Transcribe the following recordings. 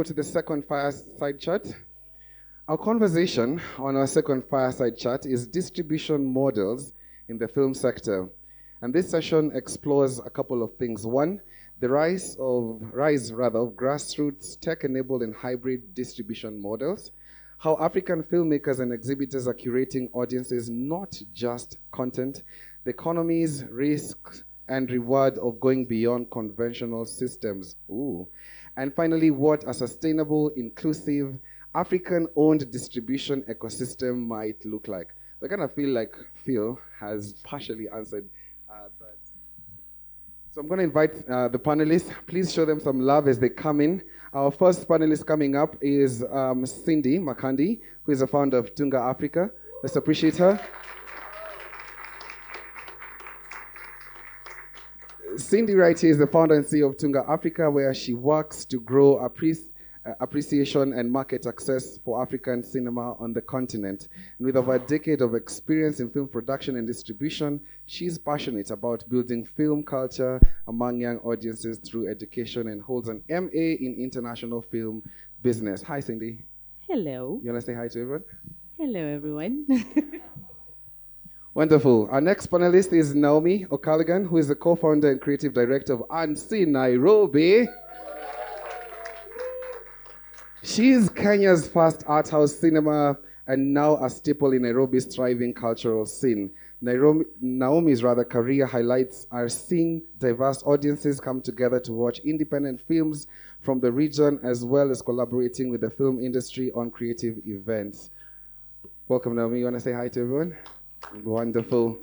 go to the second fireside chat. Our conversation on our second fireside chat is distribution models in the film sector. And this session explores a couple of things. One, the rise of grassroots tech-enabled and hybrid distribution models. How African filmmakers and exhibitors are curating audiences, not just content. The economies, risks, and reward of going beyond conventional systems. Ooh. And finally, what a sustainable, inclusive, African-owned distribution ecosystem might look like. I kind of feel like Phil has partially answered that. So I'm going to invite the panelists. Please show them some love as they come in. Our first panelist coming up is Cindy Makandi, who is the founder of Tunga Africa. Let's appreciate her. Cindy right here is the founder and CEO of Tunga Africa, where she works to grow appreciation and market access for African cinema on the continent. And with over a decade of experience in film production and distribution, she's passionate about building film culture among young audiences through education and holds an MA in international film business. Hi, Cindy. Hello. You want to say hi to everyone? Hello, everyone. Wonderful. Our next panelist is Naomi O'Callaghan, who is the co-founder and creative director of Unseen Nairobi. She is Kenya's first art house cinema and now a staple in Nairobi's thriving cultural scene. Naomi's career highlights are seeing diverse audiences come together to watch independent films from the region, as well as collaborating with the film industry on creative events. Welcome, Naomi. You want to say hi to everyone? Wonderful.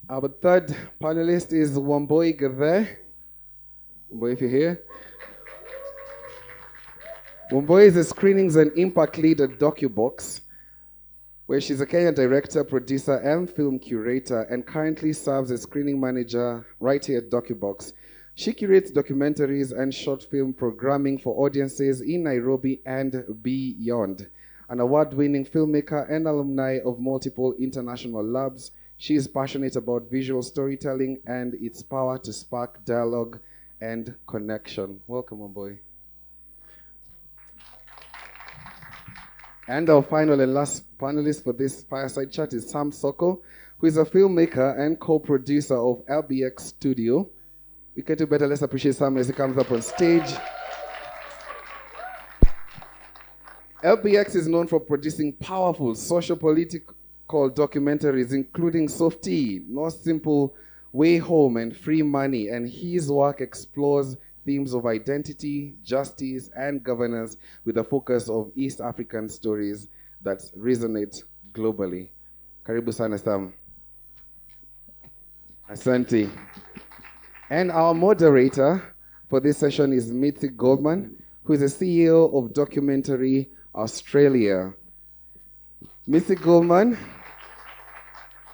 Our third panelist is Wambui Githe. Wambui, if you're here. Wambui is a screenings and impact lead at DocuBox, where she's a Kenyan director, producer, and film curator, and currently serves as screening manager right here at DocuBox. She curates documentaries and short film programming for audiences in Nairobi and beyond. An award-winning filmmaker and alumni of multiple international labs, she is passionate about visual storytelling and its power to spark dialogue and connection. Welcome, Wambui. And our final and last panelist for this fireside chat is Sam Soko, who is a filmmaker and co-producer of LBX Studio. We can do better. Let's appreciate Sam as he comes up on stage. LBX is known for producing powerful socio-political documentaries, including Softy, No Simple Way Home, and Free Money. And his work explores themes of identity, justice, and governance with a focus of East African stories that resonate globally. Karibu sana Sam. Asante. And our moderator for this session is Mitzi Goldman, who is the CEO of Documentary Australia. Mitzi Goldman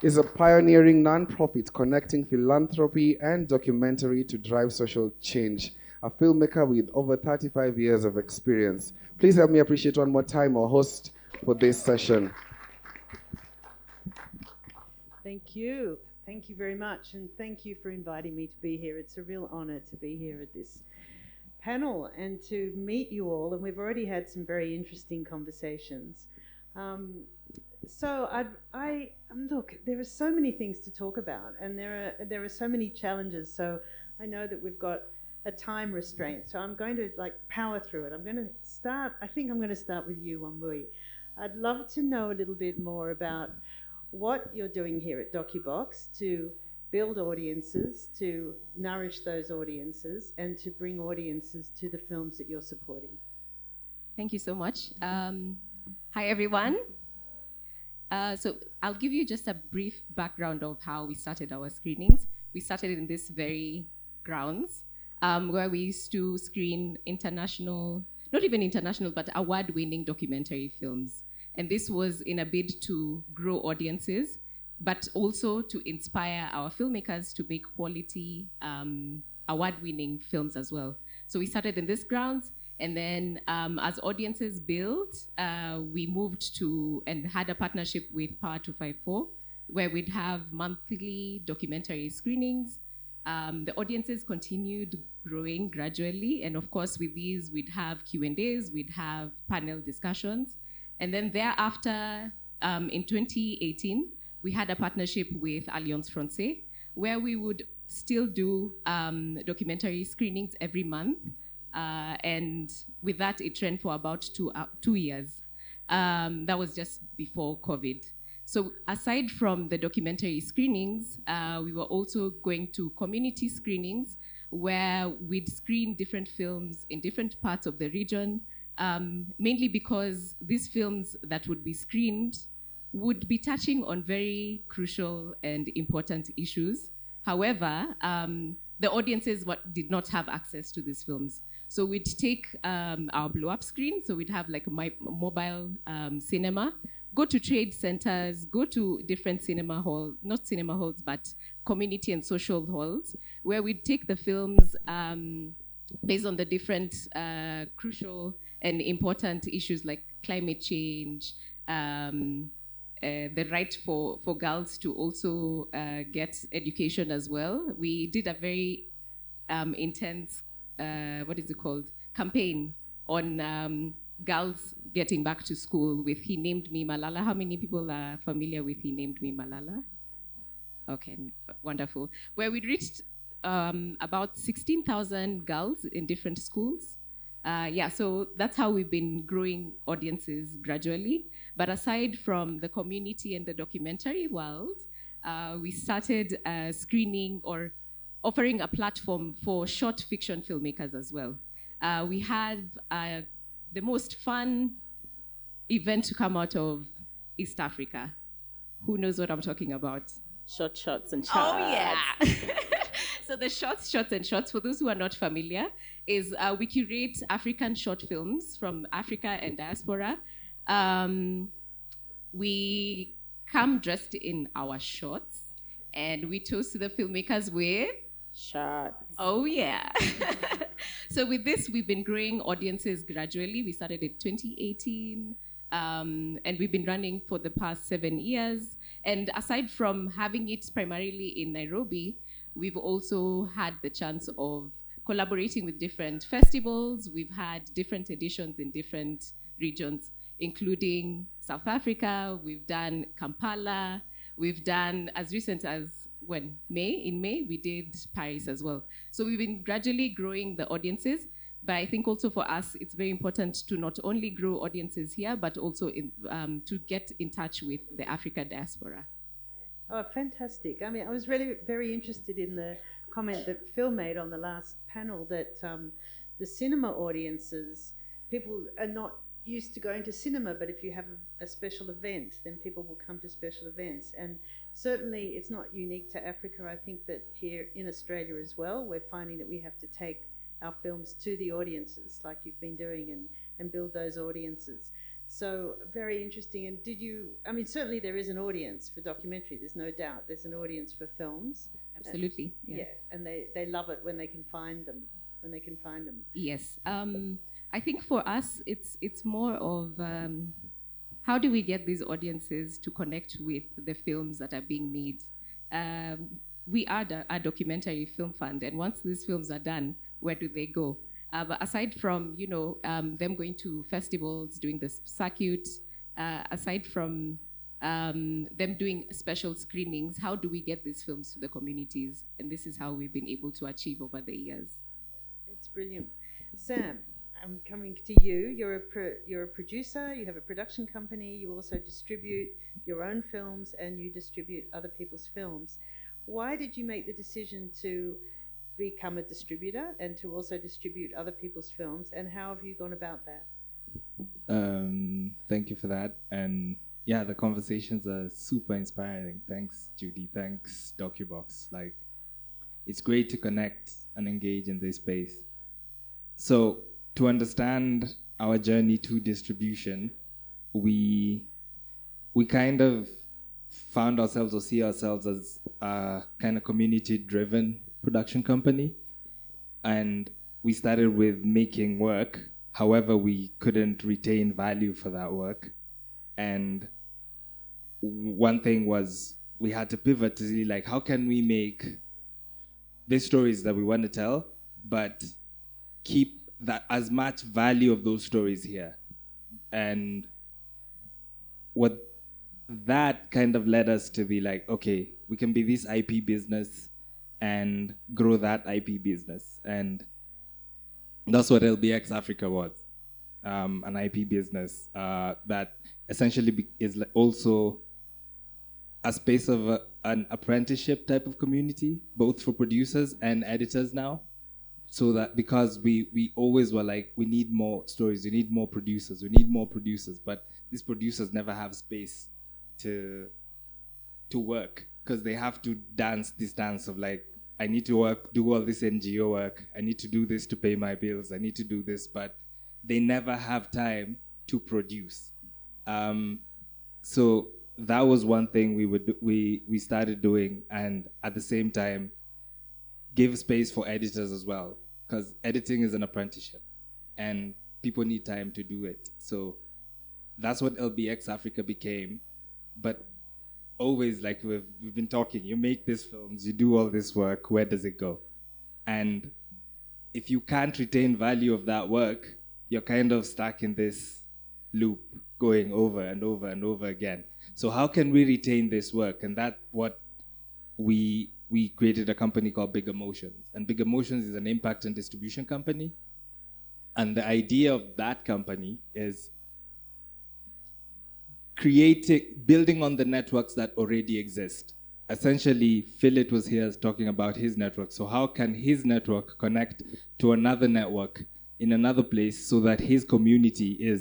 is a pioneering nonprofit connecting philanthropy and documentary to drive social change, a filmmaker with over 35 years of experience. Please help me appreciate one more time our host for this session. Thank you. Thank you very much. And thank you for inviting me to be here. It's a real honor to be here at this panel and to meet you all. And we've already had some very interesting conversations. Look, there are so many things to talk about, and there are so many challenges. So I know that we've got a time restraint. So I'm going to power through it. I'm going to start with you, Wambui. I'd love to know a little bit more about what you're doing here at DocuBox to build audiences, to nourish those audiences, and to bring audiences to the films that you're supporting. Thank you so much. Hi, everyone. So I'll give you just a brief background of how we started our screenings. We started in this very grounds where we used to screen international, not even international, but award-winning documentary films. And this was in a bid to grow audiences, but also to inspire our filmmakers to make quality award-winning films as well. So we started in this grounds, and then as audiences built, we moved to and had a partnership with Power 254, where we'd have monthly documentary screenings The audiences continued growing gradually, and of course, with these, we'd have Q&As, we'd have panel discussions, and then thereafter, in 2018, we had a partnership with Alliance Francaise, where we would still do documentary screenings every month, and with that, it ran for about 2 years. That was just before COVID. So aside from the documentary screenings, we were also going to community screenings where we'd screen different films in different parts of the region, mainly because these films that would be screened would be touching on very crucial and important issues. However, the audiences did not have access to these films. So we'd take our blow-up screen, so we'd have like a mobile cinema, go to trade centers, go to different cinema halls, not cinema halls, but community and social halls, where we'd take the films based on the different crucial and important issues like climate change, the right for girls to also get education as well. We did a very intense, campaign on girls getting back to school with He Named Me Malala. How many people are familiar with He Named Me Malala? Okay, wonderful. Where we reached about 16,000 girls in different schools. So that's how we've been growing audiences gradually. But aside from the community and the documentary world, we started screening or offering a platform for short fiction filmmakers as well. We had the most fun event to come out of East Africa. Who knows what I'm talking about? Shots and shots. Oh, yeah. So the shots and shots, for those who are not familiar, is we curate African short films from Africa and diaspora. We come dressed in our shorts, and we toast the filmmakers with shots. Oh, yeah. So with this, we've been growing audiences gradually. We started in 2018, and we've been running for the past 7 years. And aside from having it primarily in Nairobi, we've also had the chance of collaborating with different festivals. We've had different editions in different regions, including South Africa. We've done Kampala. We've done, as recent as in May, we did Paris as well. So we've been gradually growing the audiences. But I think also for us, it's very important to not only grow audiences here, but also to get in touch with the Africa diaspora. Oh, fantastic. I mean, I was really very interested in the comment that Phil made on the last panel that the cinema audiences, people are not used to going to cinema, but if you have a special event, then people will come to special events. And certainly it's not unique to Africa. I think that here in Australia as well, we're finding that we have to take our films to the audiences like you've been doing and build those audiences. So very interesting. And certainly there is an audience for documentary, there's no doubt. There's an audience for films. Absolutely. Yeah, and they love it when they can find them. Yes. I think for us, it's more of how do we get these audiences to connect with the films that are being made? We are a documentary film fund, and once these films are done, where do they go? But aside from them going to festivals, doing the circuit, aside from them doing special screenings, how do we get these films to the communities? And this is how we've been able to achieve over the years. It's brilliant. Sam, I'm coming to you. You're a producer. You have a production company. You also distribute your own films, and you distribute other people's films. Why did you make the decision to become a distributor and to also distribute other people's films, and how have you gone about that? Thank you for that. And yeah, the conversations are super inspiring. Thanks, Judy. Thanks, DocuBox. It's great to connect and engage in this space. So to understand our journey to distribution, we kind of found ourselves or see ourselves as a kind of community-driven production company. And we started with making work. However, we couldn't retain value for that work. And one thing was we had to pivot to see how can we make there's stories that we want to tell, but keep that as much value of those stories here. And what that kind of led us to be like, okay, we can be this IP business and grow that IP business. And that's what LBX Africa was, an IP business that essentially is also a space of an apprenticeship type of community, both for producers and editors now. So that because we always were like, we need more stories, we need more producers, but these producers never have space to work, because they have to dance this dance of like, I need to do all this NGO work, I need to do this to pay my bills, I need to do this, but they never have time to produce. So that was one thing we started doing, and at the same time give space for editors as well, because editing is an apprenticeship and people need time to do it. So that's what LBX Africa became. But always, like we've been talking, you make these films, you do all this work, where does it go? And if you can't retain value of that work, you're kind of stuck in this loop going over and over and over again. So how can we retain this work? And that's what we created a company called Big Emotions. And Big Emotions is an impact and distribution company. And the idea of that company is building on the networks that already exist. Essentially, Philip was here talking about his network. So how can his network connect to another network in another place so that his community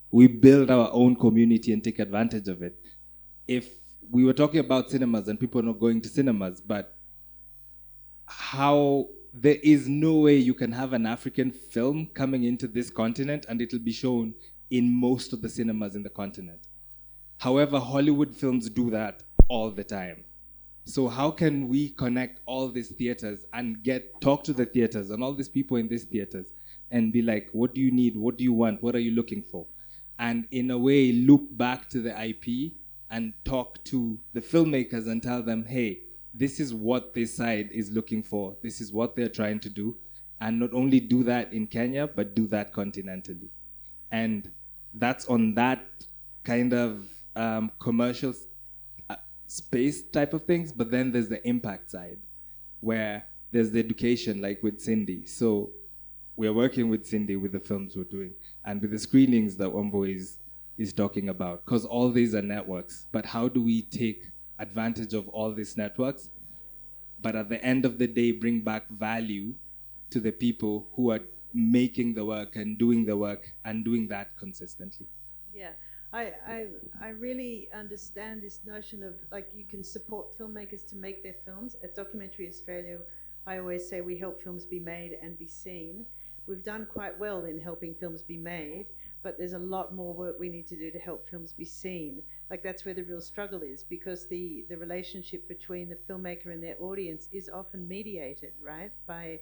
we build our own community and take advantage of it? If we were talking about cinemas and people are not going to cinemas, but there is no way you can have an African film coming into this continent and it'll be shown in most of the cinemas in the continent. However, Hollywood films do that all the time. So how can we connect all these theaters and talk to the theaters and all these people in these theaters and be like, what do you need? What do you want? What are you looking for? And in a way, loop back to the IP and talk to the filmmakers and tell them, hey, this is what this side is looking for. This is what they're trying to do. And not only do that in Kenya, but do that continentally. And that's on that kind of commercial space type of things. But then there's the impact side, where there's the education, like with Cindy. So we're working with Cindy with the films we're doing and with the screenings that Wambo is talking about, because all these are networks. But how do we take advantage of all these networks, but at the end of the day, bring back value to the people who are making the work and doing the work and doing that consistently? Yeah, I really understand this notion of, like, you can support filmmakers to make their films. At Documentary Australia, I always say we help films be made and be seen. We've done quite well in helping films be made, but there's a lot more work we need to do to help films be seen. Like, that's where the real struggle is, because the relationship between the filmmaker and their audience is often mediated, right, by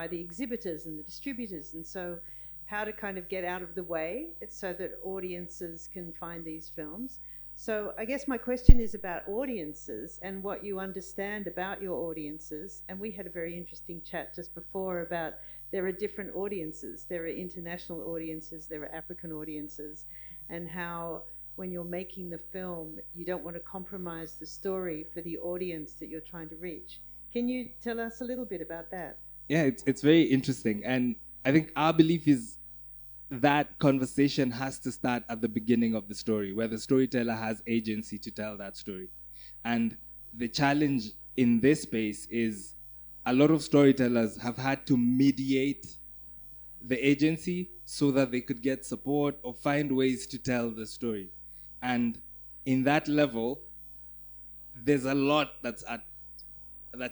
the exhibitors and the distributors. And so how to kind of get out of the way so that audiences can find these films. So I guess my question is about audiences and what you understand about your audiences. And we had a very interesting chat just before about there are different audiences. There are international audiences, there are African audiences, and how when you're making the film, you don't want to compromise the story for the audience that you're trying to reach. Can you tell us a little bit about that? Yeah, it's very interesting. And I think our belief is that conversation has to start at the beginning of the story, where the storyteller has agency to tell that story. And the challenge in this space is a lot of storytellers have had to mediate the agency so that they could get support or find ways to tell the story. And in that level, there's a lot that's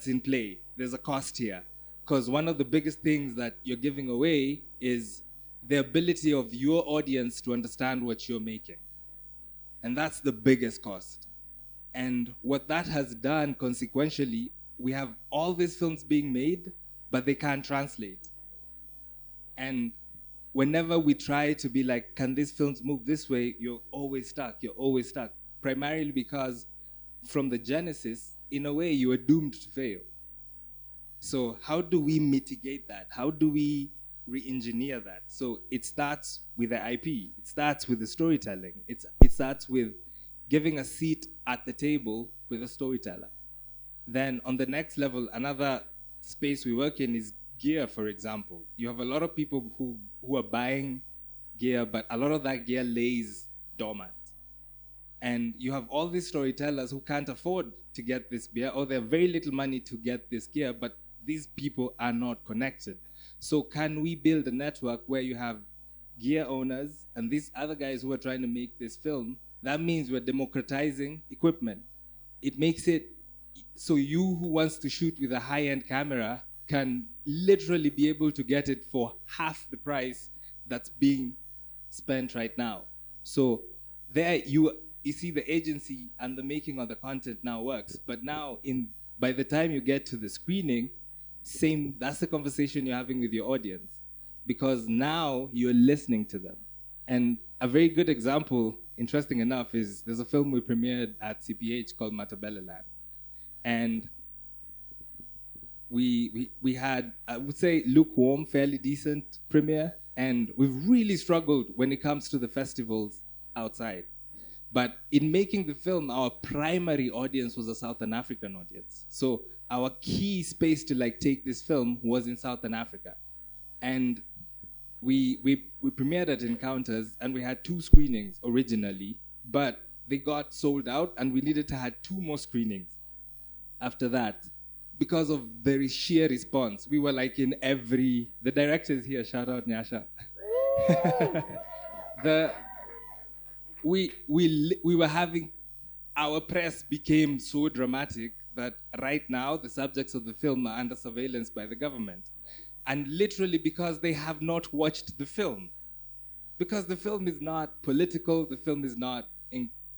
in play. There's a cost here. Because one of the biggest things that you're giving away is the ability of your audience to understand what you're making. And that's the biggest cost. And what that has done consequentially, we have all these films being made, but they can't translate. And whenever we try to be like, can these films move this way, you're always stuck. Primarily because from the genesis, in a way, you are doomed to fail. So how do we mitigate that? How do we re-engineer that? So it starts with the IP. It starts with the storytelling. It starts with giving a seat at the table with a storyteller. Then on the next level, another space we work in is gear, for example. You have a lot of people who are buying gear, but a lot of that gear lays dormant. And you have all these storytellers who can't afford to get this gear, or they have very little money to get this gear, but these people are not connected. So can we build a network where you have gear owners and these other guys who are trying to make this film? That means we're democratizing equipment. It makes it so you who wants to shoot with a high-end camera can literally be able to get it for half the price that's being spent right now. So there you see the agency and the making of the content now works. But now by the time you get to the screening, that's the conversation you're having with your audience, because now you're listening to them. And a very good example, interesting enough, is there's a film we premiered at CPH called Matabeleland. And we had, I would say, lukewarm, fairly decent premiere. And we've really struggled when it comes to the festivals outside. But in making the film, our primary audience was a Southern African audience. So our key space to take this film was in Southern Africa. And we premiered at Encounters, and we had 2 screenings originally, but they got sold out, and we needed to have 2 more screenings after that because of very sheer response. We were in the directors here, shout out Nyasha. We were having, our press became so dramatic that right now the subjects of the film are under surveillance by the government. And literally because they have not watched the film. Because the film is not political, the film is not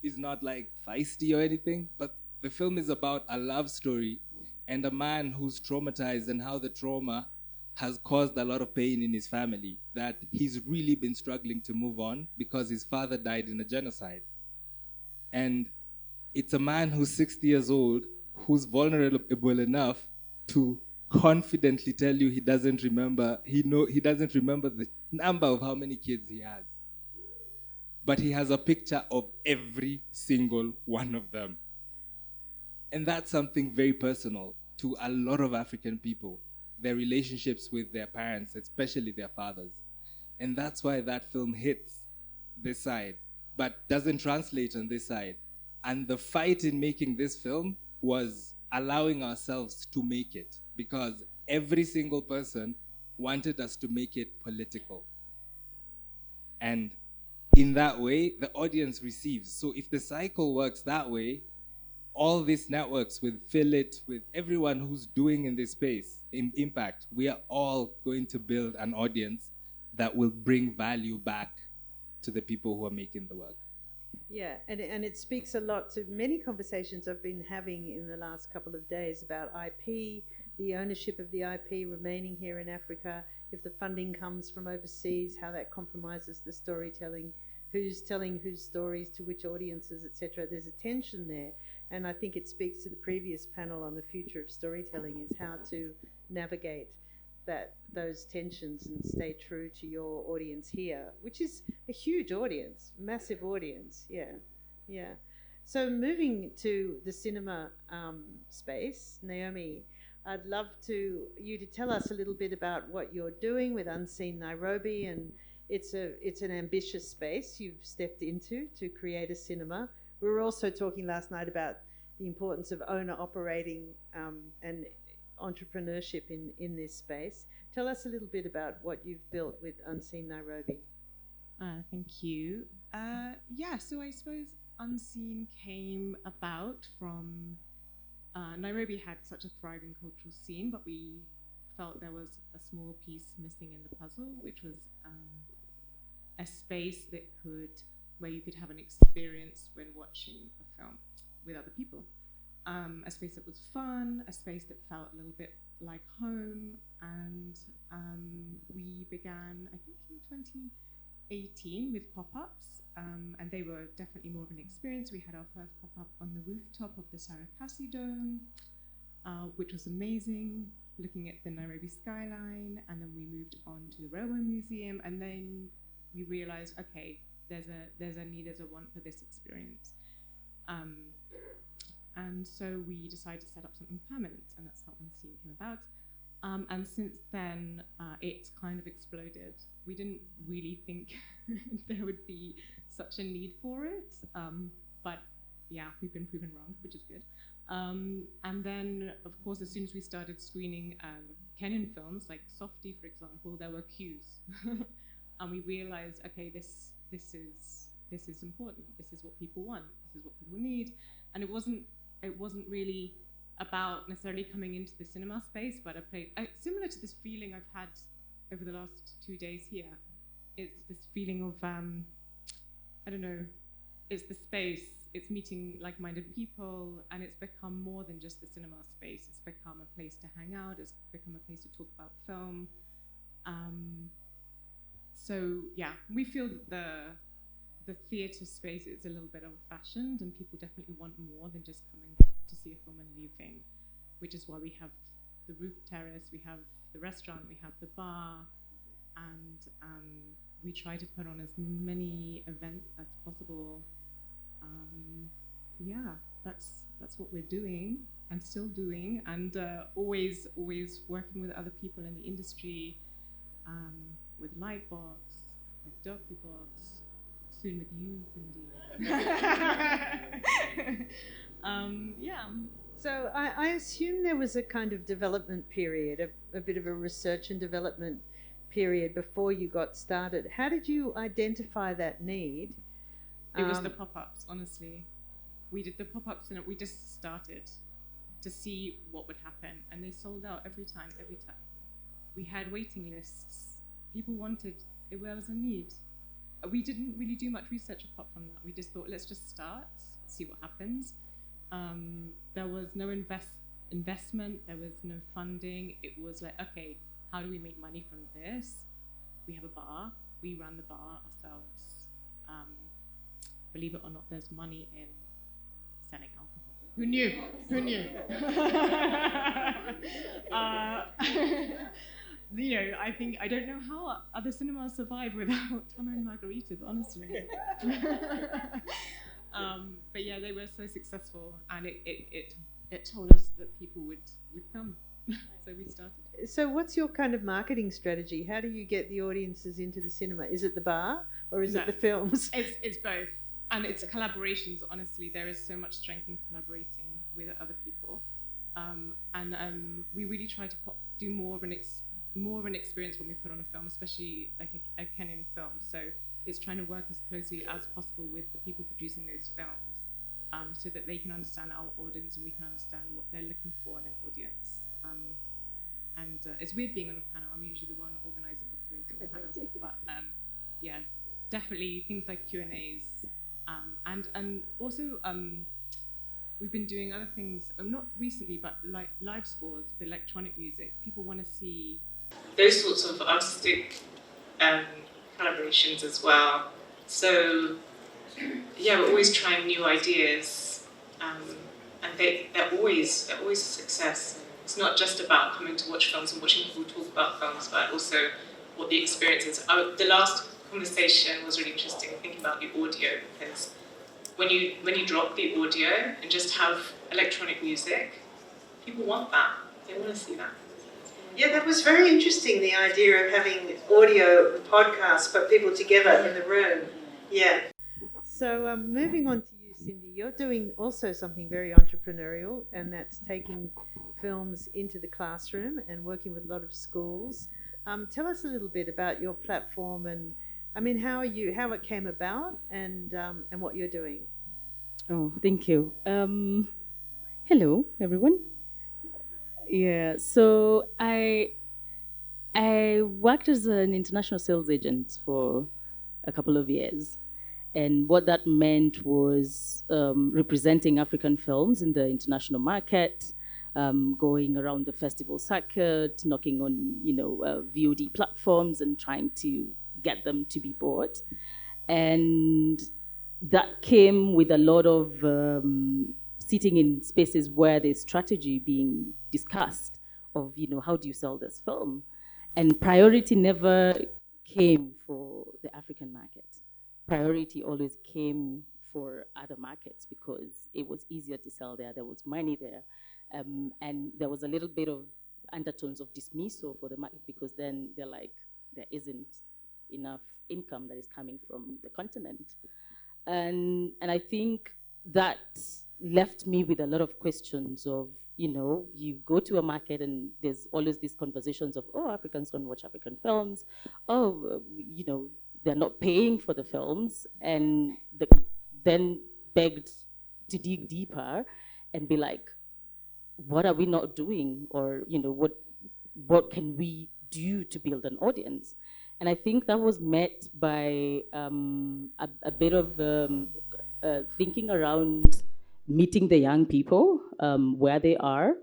feisty or anything, but the film is about a love story and a man who's traumatized and how the trauma has caused a lot of pain in his family, that he's really been struggling to move on because his father died in a genocide. And it's a man who's 60 years old, who's vulnerable enough to confidently tell you he doesn't remember the number of how many kids he has. But he has a picture of every single one of them. And that's something very personal to a lot of African people, their relationships with their parents, especially their fathers. And that's why that film hits this side, but doesn't translate on this side. And the fight in making this film was allowing ourselves to make it, because every single person wanted us to make it political. And in that way, the audience receives. So if the cycle works that way, all these networks with Philip, with everyone who's doing in this space, in impact, we are all going to build an audience that will bring value back to the people who are making the work. Yeah, and it speaks a lot to many conversations I've been having in the last couple of days about IP, the ownership of the IP remaining here in Africa, if the funding comes from overseas, how that compromises the storytelling, who's telling whose stories to which audiences, etc. There's a tension there. And I think it speaks to the previous panel on the future of storytelling, is how to navigate those tensions and stay true to your audience here, which is a huge audience, massive audience. Yeah. So moving to the cinema space, Naomi, I'd love you to tell us a little bit about what you're doing with Unseen Nairobi, and it's an ambitious space you've stepped into to create a cinema. We were also talking last night about the importance of owner-operating and entrepreneurship in this space. Tell us a little bit about what you've built with Unseen Nairobi. Thank you. So I suppose Unseen came about from Nairobi had such a thriving cultural scene, but we felt there was a small piece missing in the puzzle, which was a space where you could have an experience when watching a film with other people. A space that was fun, a space that felt a little bit like home, and we began, I think, in 2018 with pop-ups, and they were definitely more of an experience. We had our first pop-up on the rooftop of the Sarakasi Dome, which was amazing, looking at the Nairobi skyline, and then we moved on to the Railway Museum, and then we realized, okay, there's a need, there's a want for this experience. And so we decided to set up something permanent, and that's how Unseen came about. And since then, it's kind of exploded. We didn't really think there would be such a need for it, but yeah, we've been proven wrong, which is good. And then, of course, as soon as we started screening Kenyan films, like Softy, for example, there were queues. And we realized, okay, this is important. This is what people want. This is what people need. And it wasn't really about necessarily coming into the cinema space, but similar to this feeling I've had over the last 2 days here. It's this feeling of, I don't know, it's the space, it's meeting like-minded people, and it's become more than just the cinema space. It's become a place to hang out, it's become a place to talk about film. So yeah, we feel that the theatre space is a little bit old-fashioned, and people definitely want more than just coming to see a film and leaving, which is why we have the roof terrace, we have the restaurant, we have the bar, and we try to put on as many events as possible. Yeah, that's what we're doing and still doing, and always working with other people in the industry, with Lightbox, with DocuBox, soon with you, Cindy. Yeah. So I assume there was a kind of development period, a bit of a research and development period before you got started. How did you identify that need? It was the pop-ups, honestly. We did the pop-ups and we just started to see what would happen, and they sold out every time. We had waiting lists. People wanted, it was a need. We didn't really do much research apart from that. We just thought, let's just start, see what happens. There was no investment, there was no funding. It was like, okay, how do we make money from this? We have a bar, we ran the bar ourselves. Believe it or not, there's money in selling alcohol. Who knew? You know, I don't know how other cinemas survive without tamarind margaritas, honestly. But yeah, they were so successful, and it told us that people would come. So we started. So what's your kind of marketing strategy? How do you get the audiences into the cinema? Is it the bar or is it the films? It's both. And it's collaborations, honestly. There is so much strength in collaborating with other people. And we really try to do more of an experience when we put on a film, especially like a Kenyan film. So it's trying to work as closely as possible with the people producing those films, so that they can understand our audience and we can understand what they're looking for in an audience. And it's weird being on a panel. I'm usually the one organizing or curating the panels. But yeah, definitely things like Q&As. And also, we've been doing other things, not recently, but like live scores with electronic music. People want to see those sorts of artistic collaborations as well. So, yeah, we're always trying new ideas, and they're always a success. It's not just about coming to watch films and watching people talk about films, but also what the experience is. The last conversation was really interesting, thinking about the audio, because when you drop the audio and just have electronic music, people want that. They want to see that. Yeah, that was very interesting, the idea of having audio podcasts, but people together in the room. Yeah. So moving on to you, Cindy, you're doing also something very entrepreneurial, and that's taking films into the classroom and working with a lot of schools. Tell us a little bit about your platform and, I mean, how it came about and what you're doing. Oh, thank you. Hello, everyone. Yeah, so I worked as an international sales agent for a couple of years. And what that meant was representing African films in the international market, going around the festival circuit, knocking on, VOD platforms and trying to get them to be bought. And that came with a lot of sitting in spaces where there's strategy being discussed of, how do you sell this film? And priority never came for the African market. Priority always came for other markets because it was easier to sell there. There was money there. And there was a little bit of undertones of dismissal for the market because then they're like, there isn't enough income that is coming from the continent. And I think that left me with a lot of questions of, you go to a market and there's always these conversations of, oh, Africans don't watch African films. Oh, they're not paying for the films. And then begged to dig deeper and be like, what are we not doing? Or, what can we do to build an audience? And I think that was met by a bit of thinking around meeting the young people where they are.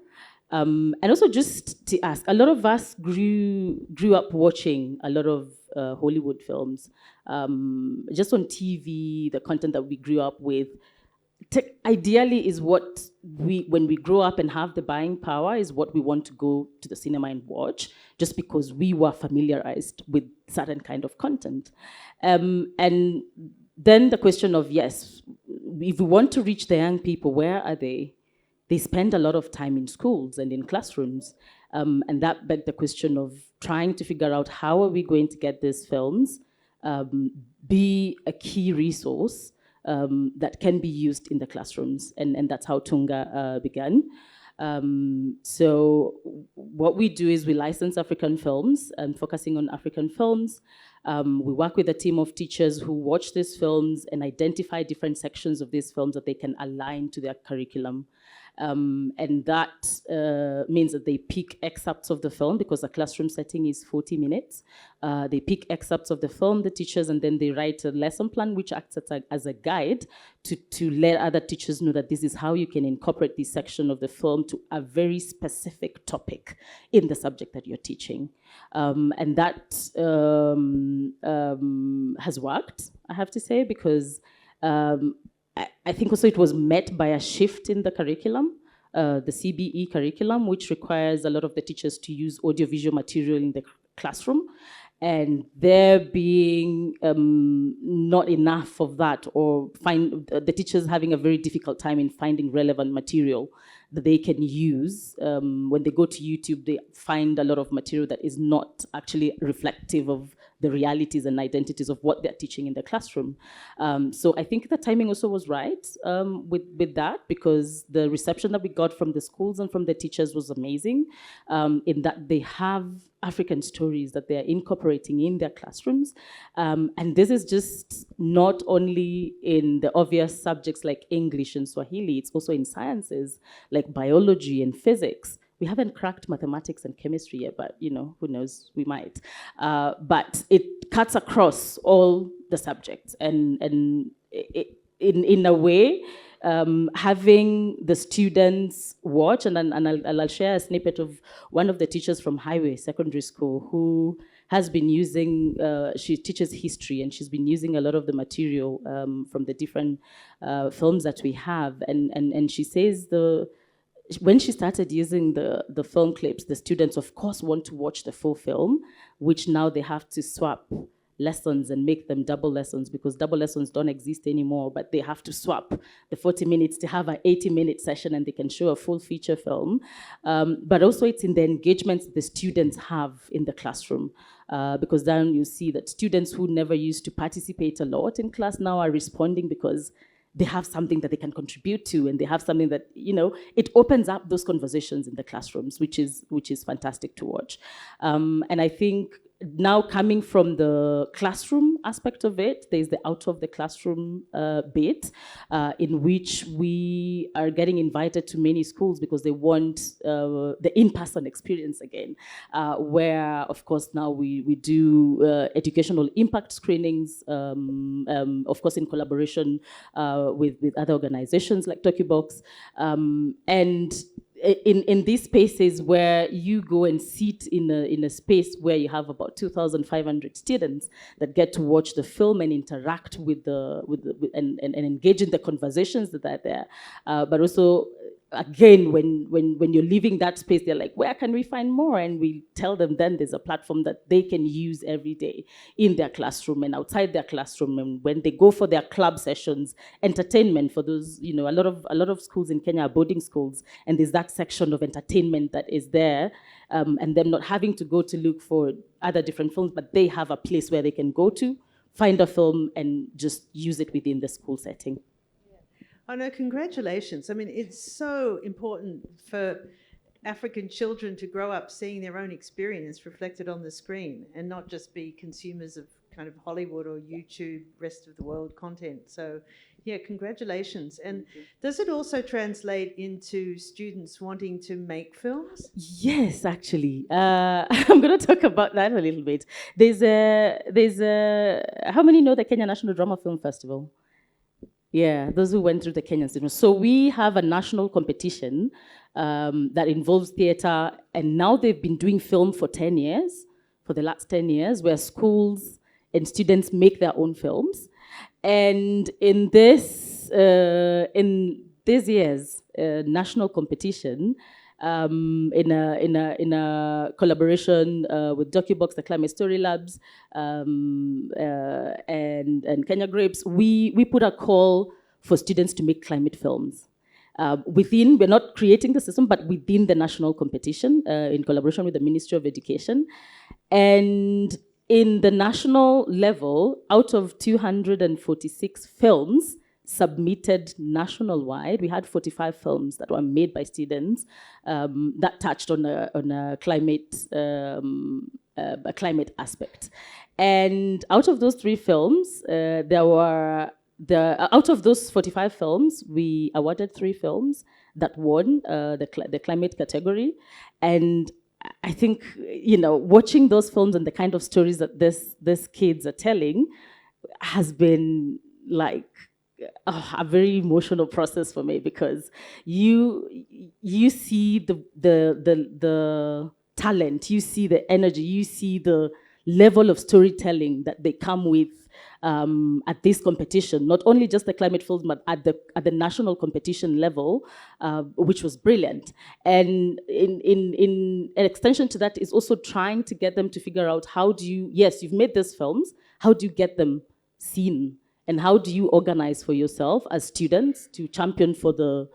And also just to ask, a lot of us grew up watching a lot of Hollywood films. Just on TV, the content that we grew up with, ideally is what when we grow up and have the buying power, is what we want to go to the cinema and watch, just because we were familiarized with certain kind of content. And then the question of, yes, if we want to reach the young people, where are they? They spend a lot of time in schools and in classrooms. And that begged the question of trying to figure out how are we going to get these films be a key resource that can be used in the classrooms. And that's how Tunga began. So what we do is we license African films, focusing on African films. We work with a team of teachers who watch these films and identify different sections of these films that they can align to their curriculum. And that means that they pick excerpts of the film, because the classroom setting is 40 minutes. They pick excerpts of the film, the teachers, and then they write a lesson plan which acts as a guide to let other teachers know that this is how you can incorporate this section of the film to a very specific topic in the subject that you're teaching. And that has worked, I have to say, because I think also it was met by a shift in the curriculum, the CBE curriculum, which requires a lot of the teachers to use audiovisual material in the classroom. And there being not enough of that, or the teachers having a very difficult time in finding relevant material that they can use. When they go to YouTube, they find a lot of material that is not actually reflective of the realities and identities of what they're teaching in the classroom. So I think the timing also was right with that, because the reception that we got from the schools and from the teachers was amazing, in that they have African stories that they're incorporating in their classrooms. And this is just not only in the obvious subjects like English and Swahili, it's also in sciences like biology and physics. We haven't cracked mathematics and chemistry yet, but who knows, we might. But it cuts across all the subjects, and in a way, having the students watch, and I'll share a snippet of one of the teachers from Highway Secondary School who has been using, she teaches history, and she's been using a lot of the material from the different films that we have, and she says when she started using the film clips, the students, of course, want to watch the full film, which now they have to swap lessons and make them double lessons, because double lessons don't exist anymore, but they have to swap the 40 minutes to have an 80-minute session, and they can show a full feature film. But also it's in the engagements the students have in the classroom, because then you see that students who never used to participate a lot in class now are responding because they have something that they can contribute to, and they have something that, it opens up those conversations in the classrooms, which is fantastic to watch. And I think now, coming from the classroom aspect of it, there's the out of the classroom bit, in which we are getting invited to many schools because they want the in-person experience again, where, of course, now we do educational impact screenings, of course, in collaboration with other organizations like DocuBox. And in these spaces where you go and sit in a space where you have about 2,500 students that get to watch the film and interact and engage in the conversations that are there, but also again, when you're leaving that space, they're like, where can we find more? And we tell them then there's a platform that they can use every day in their classroom and outside their classroom. And when they go for their club sessions, entertainment for those, a lot of schools in Kenya are boarding schools, and there's that section of entertainment that is there, and them not having to go to look for other different films, but they have a place where they can go to, find a film, and just use it within the school setting. Oh no, congratulations. I mean, it's so important for African children to grow up seeing their own experience reflected on the screen and not just be consumers of kind of Hollywood or YouTube, rest of the world content. So yeah, congratulations. And does it also translate into students wanting to make films? Yes, actually. I'm going to talk about that a little bit. There's how many know the Kenya National Drama Film Festival? Yeah, those who went through the Kenyan system. So we have a national competition that involves theater, and now they've been doing film for the last 10 years, where schools and students make their own films. And in this year's national competition, in a collaboration with DocuBox, the Climate Story Labs, and Kenya Grapes, we put a call for students to make climate films. We're not creating the system, but within the national competition, in collaboration with the Ministry of Education. And in the national level, out of 246 films submitted national-wide, we had 45 films that were made by students that touched on a climate aspect. And out of those 3 films, out of those 45 films, we awarded 3 films that won the climate category. And I think, watching those films and the kind of stories that these kids are telling has been like a very emotional process for me, because you see the talent, you see the energy, you see the level of storytelling that they come with at this competition, not only just the climate films, but at the national competition level, which was brilliant. And in an extension to that is also trying to get them to figure out you've made these films, how do you get them seen? And how do you organize for yourself as students to champion for the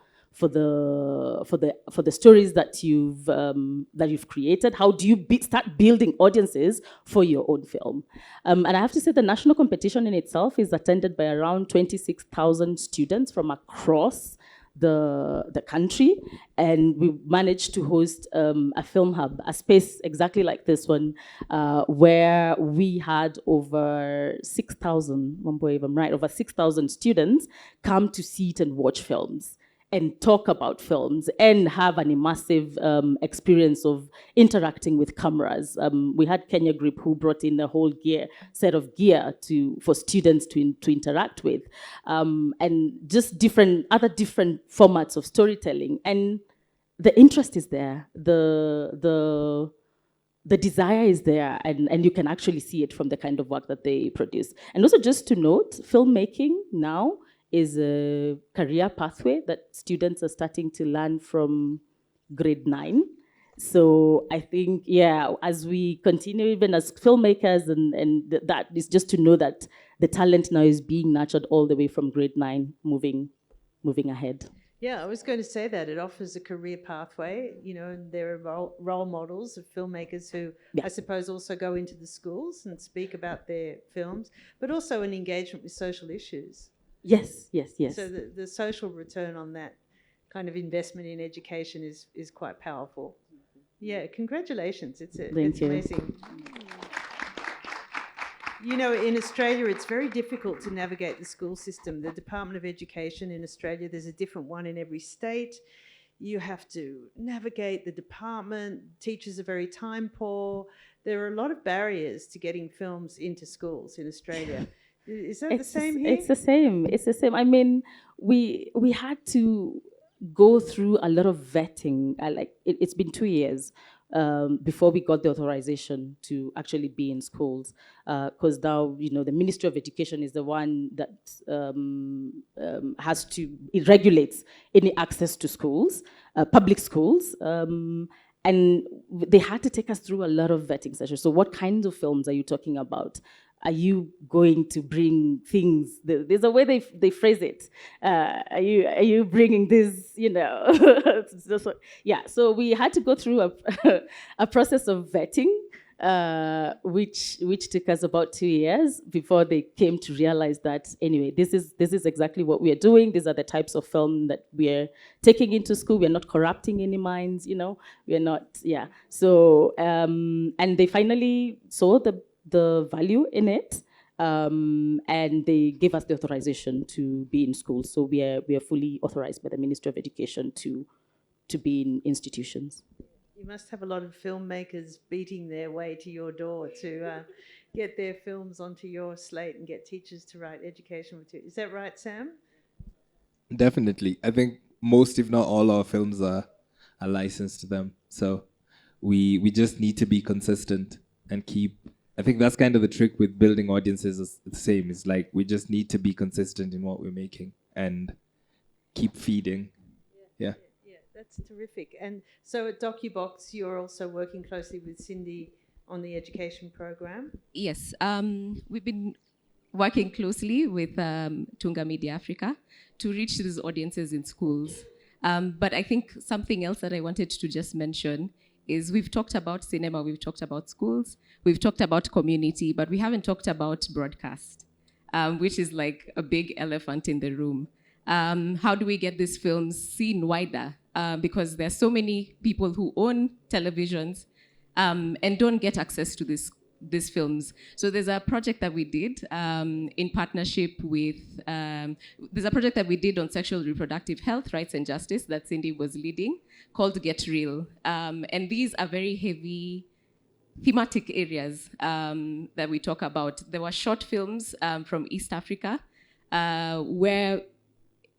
stories that you've created? How do you start building audiences for your own film? And I have to say, the national competition in itself is attended by around 26,000 students from across the country, and we managed to host a film hub, a space exactly like this one, where we had over 6,000, if I'm right, over 6,000 students come to sit and watch films and talk about films and have an immersive experience of interacting with cameras. We had Kenya Grip, who brought in a whole set of gear for students to interact with, and just other different formats of storytelling. And the interest is there, the desire is there, and you can actually see it from the kind of work that they produce. And also, just to note, filmmaking now is a career pathway that students are starting to learn from grade 9. So I think, as we continue, even as filmmakers, and that is just to know that the talent now is being nurtured all the way from grade 9, moving ahead. Yeah, I was going to say that it offers a career pathway, and there are role models of filmmakers who I suppose also go into the schools and speak about their films, but also an engagement with social issues. Yes. So the social return on that kind of investment in education is quite powerful. Yeah, congratulations. It's amazing. In Australia, it's very difficult to navigate the school system. The Department of Education in Australia, there's a different one in every state. You have to navigate the department. Teachers are very time poor. There are a lot of barriers to getting films into schools in Australia. Is that the same here? It's the same. I mean, we had to go through a lot of vetting. It's been 2 years before we got the authorization to actually be in schools, because now the Ministry of Education is the one that it regulates any access to schools, public schools. And they had to take us through a lot of vetting sessions. So what kinds of films are you talking about? Are you going to bring things? There's a way they phrase it. Are you bringing this? Yeah. So we had to go through a process of vetting, which took us about 2 years before they came to realize that anyway, this is exactly what we are doing. These are the types of film that we are taking into school. We are not corrupting any minds. We are not. Yeah. So and they finally saw the value in it, and they gave us the authorization to be in schools. So we are fully authorized by the Ministry of Education to be in institutions. You must have a lot of filmmakers beating their way to your door to get their films onto your slate and get teachers to write education material. Is that right, Sam? Definitely. I think most, if not all, our films are licensed to them. So we just need to be consistent and keep. I think that's kind of the trick with building audiences. Is the same. It's like we just need to be consistent in what we're making and keep feeding. Yeah. That's terrific. And so at DocuBox, you're also working closely with Cindy on the education program. Yes, we've been working closely with Tunga Media Africa to reach these audiences in schools. But I think something else that I wanted to just mention is we've talked about cinema, we've talked about schools, we've talked about community, but we haven't talked about broadcast, which is like a big elephant in the room. How do we get these films seen wider? Because there's so many people who own televisions and don't get access to these films. So there's a project that we did in partnership with, there's a project that we did on sexual reproductive health, rights and justice that Cindy was leading called Get Real. And these are very heavy thematic areas that we talk about. There were short films from East Africa where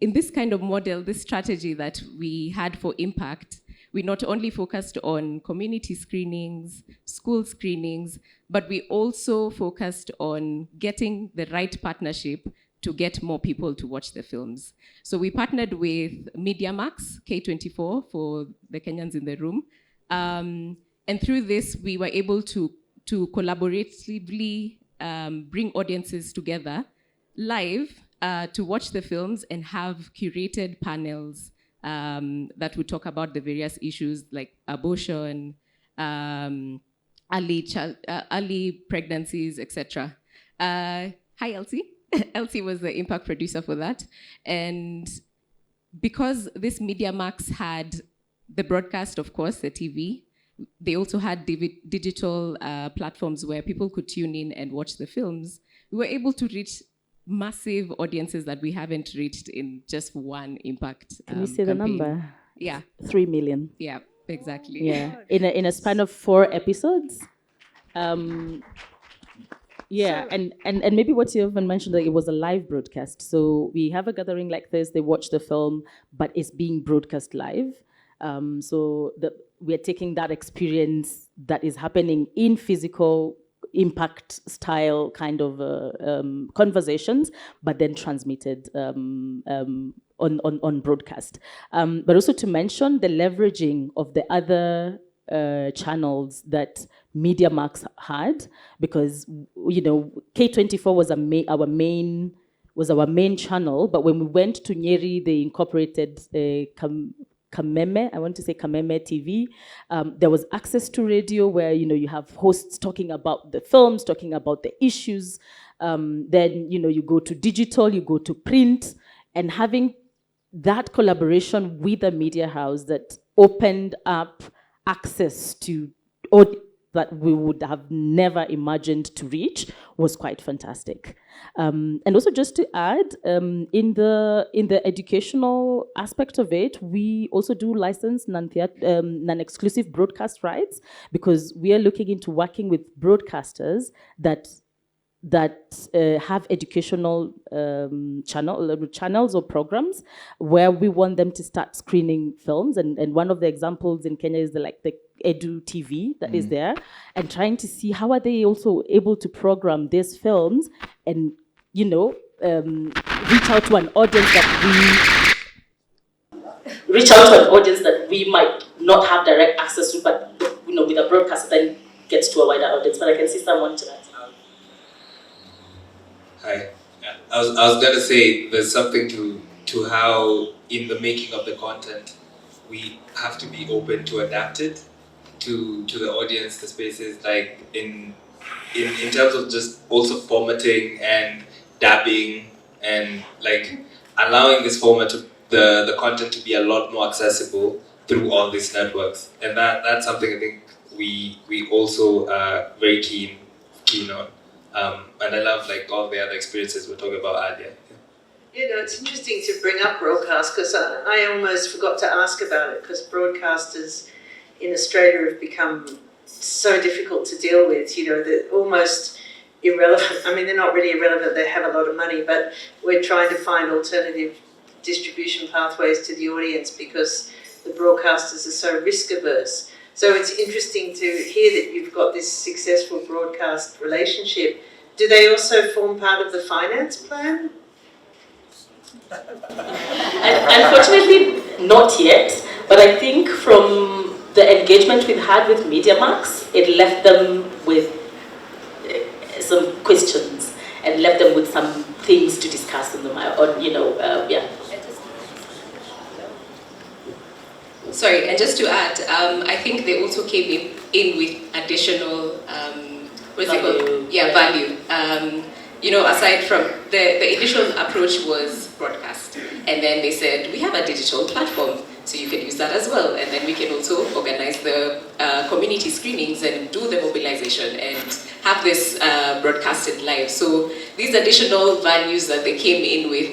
in this kind of model, this strategy that we had for impact, we not only focused on community screenings, school screenings, but we also focused on getting the right partnership to get more people to watch the films. So we partnered with MediaMax, K24 for the Kenyans in the room. And through this, we were able to collaboratively bring audiences together live to watch the films and have curated panels that would talk about the various issues like abortion, early pregnancies, etc. Hi, Elsie. Elsie was the impact producer for that. And because this MediaMax had the broadcast, of course, the TV, they also had digital platforms where people could tune in and watch the films. We were able to reach massive audiences that we haven't reached in just one impact Can you say the number? Yeah. 3 million. Yeah, exactly. Yeah, in a span of 4 episodes. Yeah, and maybe what you even mentioned, that it was a live broadcast. So we have a gathering like this, they watch the film, but it's being broadcast live. So we are taking that experience that is happening in physical impact style kind of conversations, but then transmitted on broadcast. But also to mention the leveraging of the other channels that MediaMax had, because K24 was our main channel, but when we went to Nyeri, they incorporated Kameme, I want to say Kameme TV. There was access to radio where you have hosts talking about the films, talking about the issues. Then you go to digital, you go to print, and having that collaboration with a media house that opened up access to audience that we would have never imagined to reach was quite fantastic. And also just to add, in the educational aspect of it, we also do licensed non-exclusive broadcast rights, because we are looking into working with broadcasters that that have educational channels or programs where we want them to start screening films. And one of the examples in Kenya is the Edu TV that is there, and trying to see how are they also able to program these films and, reach out to an audience that we might not have direct access to, but with a broadcast then gets to a wider audience. But I can see someone to that. Hi. Yeah. I was gonna say there's something to how in the making of the content we have to be open to adapt it to the audience, the spaces, like in terms of just also formatting and dabbing and like allowing this format to the content to be a lot more accessible through all these networks. And that's something I think we also are very keen on. And I love like all the other experiences we're talking about earlier. It's interesting to bring up broadcast because I almost forgot to ask about it because broadcasters in Australia have become so difficult to deal with. They're almost irrelevant. I mean, they're not really irrelevant. They have a lot of money, but we're trying to find alternative distribution pathways to the audience because the broadcasters are so risk averse. So it's interesting to hear that you've got this successful broadcast relationship. Do they also form part of the finance plan? Unfortunately, not yet. But I think from the engagement we've had with MediaMax, it left them with some questions and left them with some things to discuss on yeah. Sorry, and just to add, I think they also came in with additional value. Aside from the initial approach was broadcast, and then they said we have a digital platform, so you can use that as well, and then we can also organize the community screenings and do the mobilization and have this broadcasted live. So these additional values that they came in with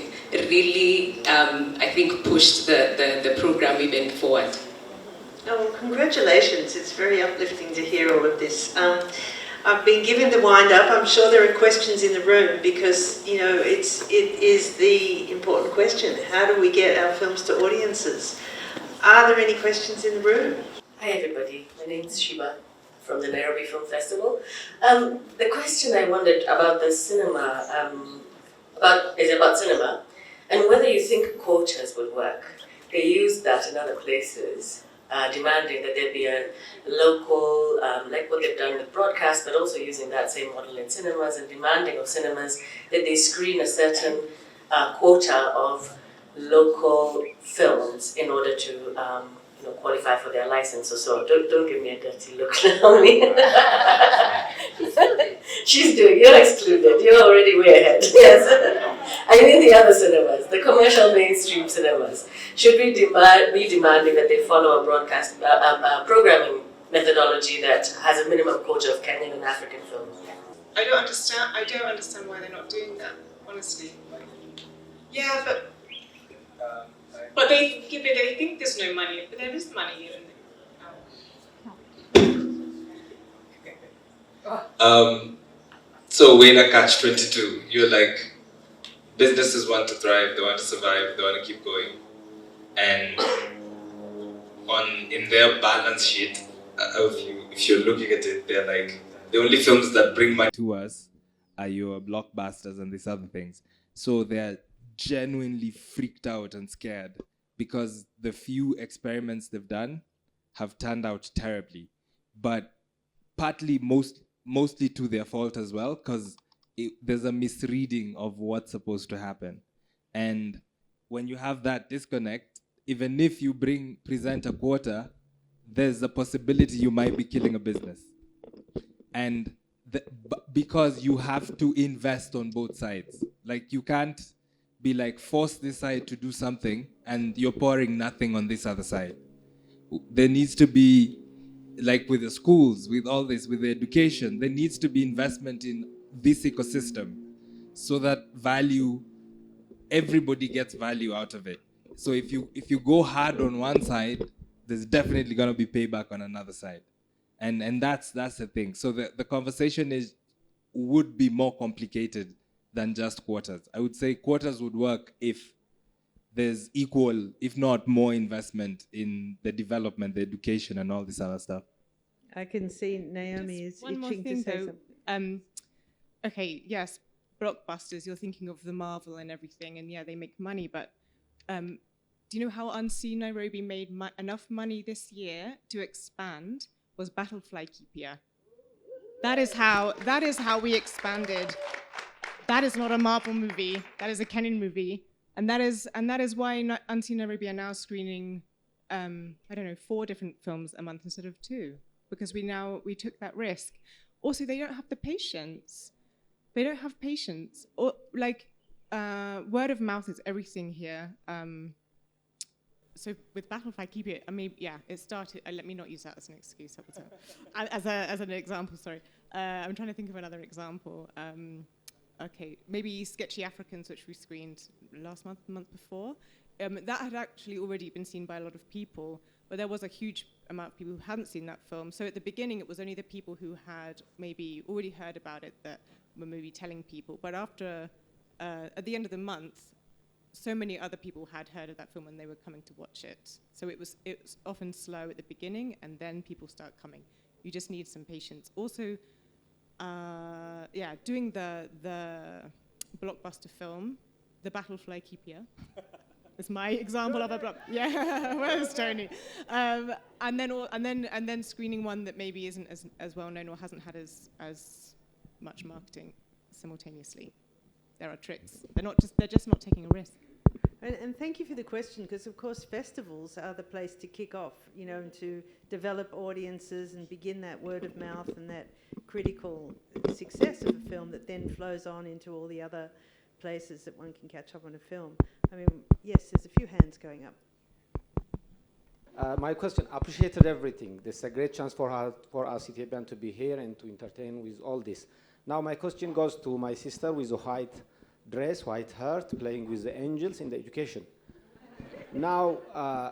really, I think, pushed the program even forward. Oh, congratulations. It's very uplifting to hear all of this. I've been given the wind up. I'm sure there are questions in the room because, it is the important question. How do we get our films to audiences? Are there any questions in the room? Hi everybody, my name is Shiba from the Nairobi Film Festival. The question I wondered about the cinema, is about cinema, and whether you think quotas would work. They use that in other places, demanding that there be a local, like what they've done with broadcast, but also using that same model in cinemas and demanding of cinemas that they screen a certain quota of local films in order to qualify for their license or so. Don't give me a dirty look now. She's doing, you're excluded, you're already way ahead. Yes. I mean the other cinemas, the commercial mainstream cinemas. Should we be demanding that they follow a broadcast programming methodology that has a minimum quota of Kenyan and African films? I don't understand why they're not doing that, honestly. Yeah, but they think there's no money, but there is money here. So we're in a catch-22. You're like, businesses want to thrive, they want to survive, they want to keep going. And in their balance sheet, if you're looking at it, they're like, the only films that bring money to us are your blockbusters and these other things. So they're genuinely freaked out and scared because the few experiments they've done have turned out terribly. But partly, mostly to their fault as well, because there's a misreading of what's supposed to happen. And when you have that disconnect, even if you present a quota, there's a possibility you might be killing a business. And because you have to invest on both sides. Like you can't be like, force this side to do something and you're pouring nothing on this other side. There needs to be, like with the schools, with all this, with the education, there needs to be investment in this ecosystem so that everybody gets value out of it. So if you go hard on one side, there's definitely gonna be payback on another side. And that's the thing. So the conversation is would be more complicated than just quotas. I would say quotas would work if there's equal, if not more, investment in the development, the education, and all this other stuff. I can see Naomi Just is one more itching thing, to say though. something. Okay, yes, blockbusters, you're thinking of the Marvel and everything, and yeah, they make money, but do you know how Unseen Nairobi made enough money this year to expand? Was Battlefly Keeper. That is how we expanded. That is not a Marvel movie, that is a Kenyan movie. And that is why Unseen Nairobi are now screening, 4 different films a month instead of 2, because we took that risk. Also, they don't have the patience. They don't have patience. Or word of mouth is everything here. So with Battlefly Keeper, it started. Let me not use that as an excuse. As an example. Sorry, I'm trying to think of another example. Okay, maybe Sketchy Africans, which we screened last month, the month before. That had actually already been seen by a lot of people, but there was a huge amount of people who hadn't seen that film. So at the beginning, it was only the people who had maybe already heard about it that were maybe telling people. But after, at the end of the month, so many other people had heard of that film and they were coming to watch it. So it was often slow at the beginning, and then people start coming. You just need some patience. Also, doing the blockbuster film, The Battlefly Keeper, is my example of a block. Yeah, where's Tony? And then screening one that maybe isn't as well known or hasn't had as much marketing simultaneously. There are tricks. They're just not taking a risk. And thank you for the question, because of course festivals are the place to kick off, and to develop audiences and begin that word of mouth and that critical success of a film that then flows on into all the other places that one can catch up on a film. I mean, yes, there's a few hands going up. My question, appreciated everything. This is a great chance for us Ethiopian to be here and to entertain with all this. Now my question goes to my sister with a white dress, white hair, playing with the angels in the education. Now,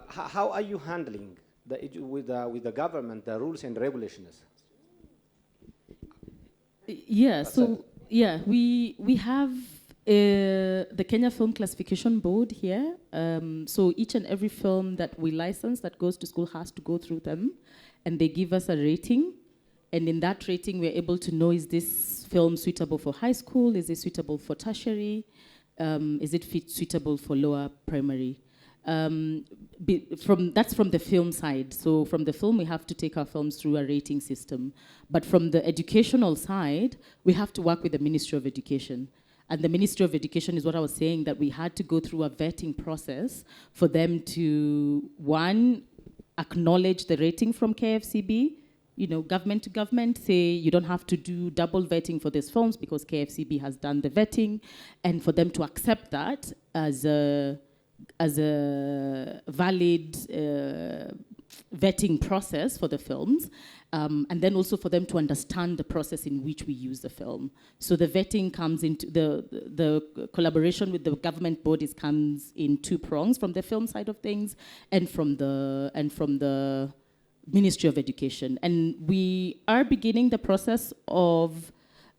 how are you handling with the government, the rules and regulations? Yeah, we have the Kenya Film Classification Board here. So each and every film that we license that goes to school has to go through them, and they give us a rating. And in that rating, we're able to know, is this film suitable for high school? Is it suitable for tertiary? Is it suitable for lower primary? That's from the film side. So from the film, we have to take our films through a rating system. But from the educational side, we have to work with the Ministry of Education. And the Ministry of Education is what I was saying, that we had to go through a vetting process for them to, one, acknowledge the rating from KFCB, government to government, say you don't have to do double vetting for these films because KFCB has done the vetting, and for them to accept that as a valid vetting process for the films, and then also for them to understand the process in which we use the film. So the vetting comes into the collaboration with the government bodies comes in 2 prongs, from the film side of things and from the Ministry of Education. And we are beginning the process of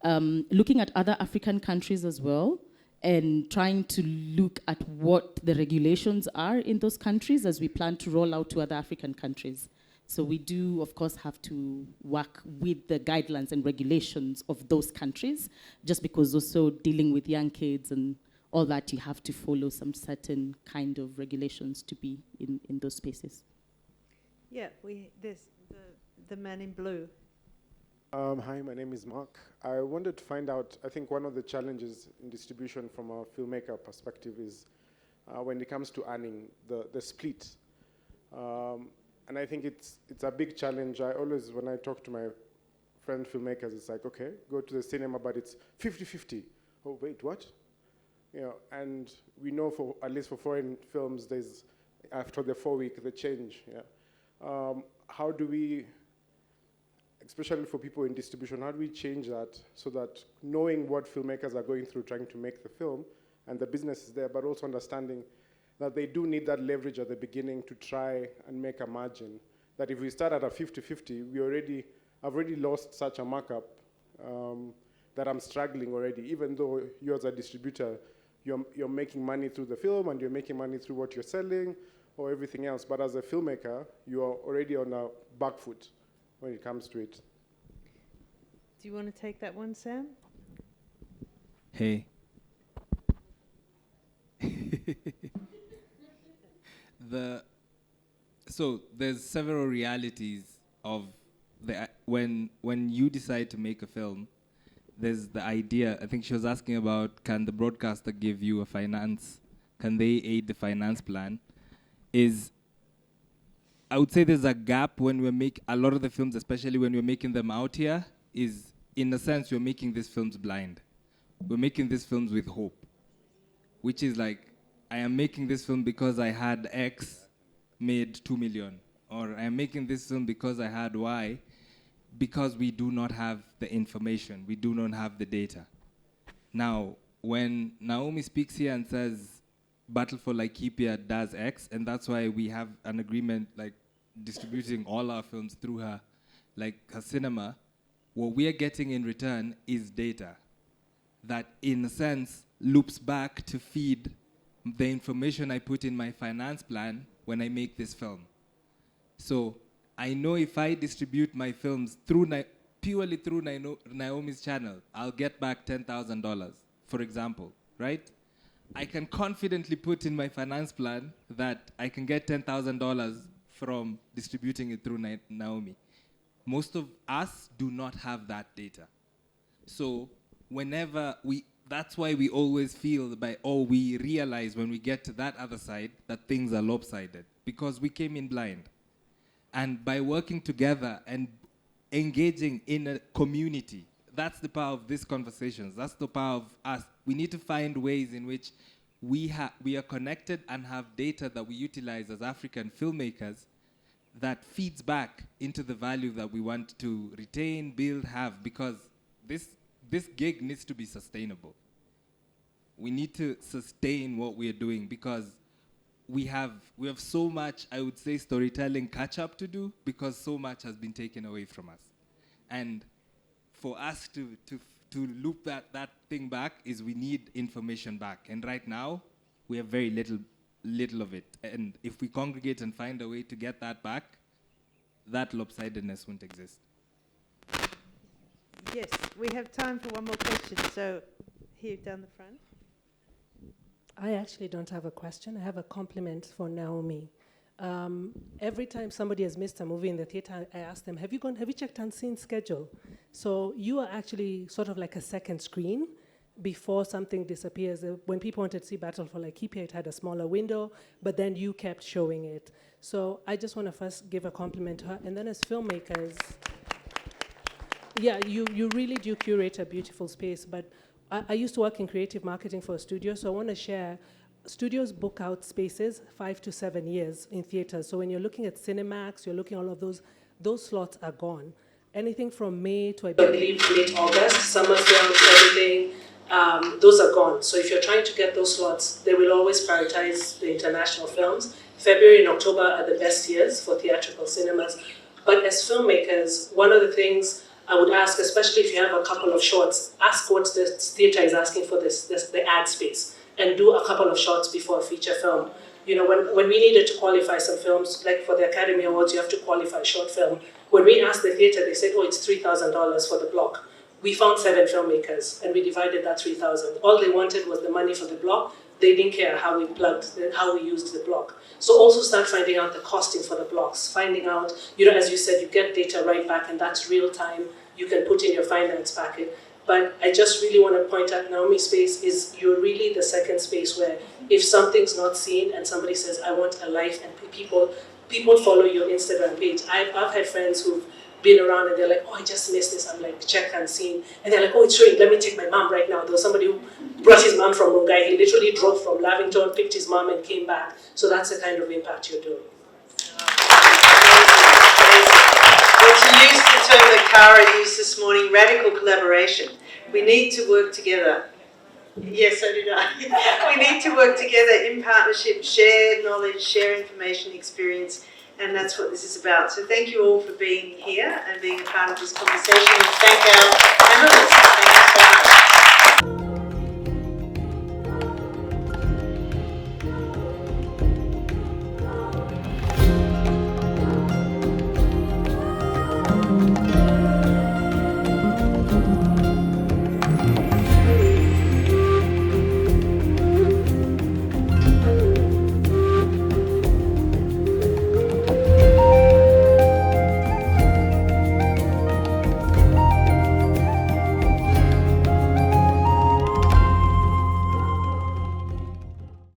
looking at other African countries as well, and trying to look at what the regulations are in those countries as we plan to roll out to other African countries. So we do, of course, have to work with the guidelines and regulations of those countries, just because also dealing with young kids and all that, you have to follow some certain kind of regulations to be in those spaces. Yeah, there's the man in blue. Hi, my name is Mark. I wanted to find out, I think one of the challenges in distribution from a filmmaker perspective is when it comes to earning the split. And I think it's a big challenge. I always, when I talk to my friend filmmakers, it's like, okay, go to the cinema, but it's 50-50. Oh, wait, what? And we know at least for foreign films, there's, after the 4-week, the change, yeah. How do we, especially for people in distribution, how do we change that so that knowing what filmmakers are going through trying to make the film and the business is there, but also understanding that they do need that leverage at the beginning to try and make a margin, that if we start at a 50-50, I've already lost such a markup that I'm struggling already, even though you as a distributor, you're making money through the film and you're making money through what you're selling or everything else. But as a filmmaker, you are already on a back foot when it comes to it. Do you want to take that one, Sam? Hey. So there's several realities of when you decide to make a film. There's the idea. I think she was asking about, can the broadcaster give you a finance? Can they aid the finance plan? I would say there's a gap when we make a lot of the films, especially when we're making them out here. Is in a sense we're making these films blind. We're making these films with hope, which is like, I am making this film because I had X made 2 million, or I am making this film because I had Y, because we do not have the information, we do not have the data. Now, when Naomi speaks here and says, Battle for Laikipia does X, and that's why we have an agreement like distributing all our films through her cinema, what we are getting in return is data that, in a sense, loops back to feed the information I put in my finance plan when I make this film. So I know if I distribute my films purely through Naomi's channel, I'll get back $10,000, for example, right? I can confidently put in my finance plan that I can get $10,000 from distributing it through Naomi. Most of us do not have that data. So that's why we always feel we realize when we get to that other side that things are lopsided, because we came in blind. And by working together and engaging in a community, that's the power of these conversations. That's the power of us. We need to find ways in which we are connected and have data that we utilize as African filmmakers that feeds back into the value that we want to retain, build, have, because this gig needs to be sustainable. We need to sustain what we are doing, because we have so much, I would say, storytelling catch up to do, because so much has been taken away from us. And for us to loop that thing back is we need information back. And right now, we have very little of it. And if we congregate and find a way to get that back, that lopsidedness won't exist. Yes, we have time for one more question. So here down the front. I actually don't have a question. I have a compliment for Naomi. Every time somebody has missed a movie in the theater, I ask them, have you checked Unseen's schedule? So you are actually sort of like a second screen before something disappears. When people wanted to see Battle for Laikipia, it had a smaller window, but then you kept showing it. So I just want to first give a compliment to her. And then as filmmakers, yeah, you really do curate a beautiful space. But I used to work in creative marketing for a studio, so I want to share, studios book out spaces 5 to 7 years in theaters. So when you're looking at Cinemax, you're looking at all of those slots are gone. Anything from May to, I believe, late August, summer films, everything, those are gone. So if you're trying to get those slots, they will always prioritize the international films. February and October are the best years for theatrical cinemas. But as filmmakers, one of the things I would ask, especially if you have a couple of shorts, ask what the theater is asking for the ad space, and do a couple of shorts before a feature film. You know, when we needed to qualify some films, like for the Academy Awards, you have to qualify a short film. When we asked the theater, they said, oh, it's $3,000 for the block. We found 7 filmmakers, and we divided that $3,000. All they wanted was the money for the block. They didn't care how we used the block. So also start finding out the costing for the blocks, finding out, you know, as you said, you get data right back, and that's real time. You can put in your finance packet. But I just really want to point out Naomi's space is you're really the second space where if something's not seen and somebody says, I want a life, and people follow your Instagram page. I've had friends who've been around and they're like, oh, I just missed this. I'm like, check Unseen. And they're like, oh, it's showing. Let me take my mom right now. There was somebody who brought his mom from Mungai. He literally drove from Lavington, picked his mom and came back. So that's the kind of impact you're doing. Well, to use the term that Cara used this morning, radical collaboration. We need to work together. Yes, so did I. We need to work together in partnership, share knowledge, share information, experience, And that's what this is about. So thank you all for being here and being a part of this conversation. And thank our panelists. Thank you so much.